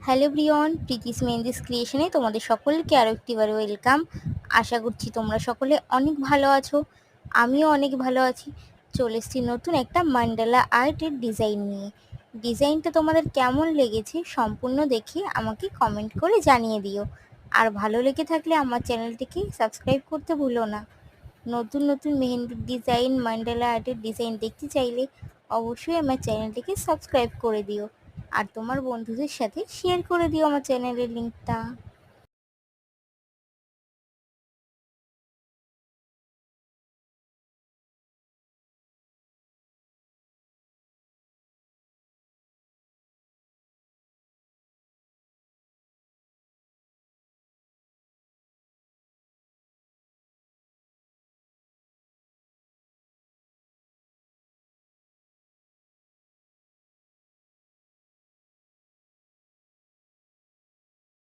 Hello Brian, Preeti's Mehendis ক্রিয়েশনে তোমাদের সকলকে আরও একটিবার ওয়েলকাম। আশা করছি তোমরা সকলে অনেক ভালো আছো, আমিও অনেক ভালো আছি। চলে এসেছি নতুন একটা মান্ডালা আর্টের ডিজাইন নিয়ে। ডিজাইনটা তোমাদের কেমন লেগেছে সম্পূর্ণ দেখে আমাকে কমেন্ট করে জানিয়ে দিও। আর ভালো লেগে থাকলে আমার চ্যানেলটিকে সাবস্ক্রাইব করতে ভুলো না। নতুন নতুন মেহেন্দির ডিজাইন, মান্ডালা আর্টের ডিজাইন দেখতে চাইলে অবশ্যই আমার চ্যানেলটিকে সাবস্ক্রাইব করে দিও আর তোমার বন্ধুদের সাথে শেয়ার করে দিও আমার চ্যানেলের লিঙ্কটা।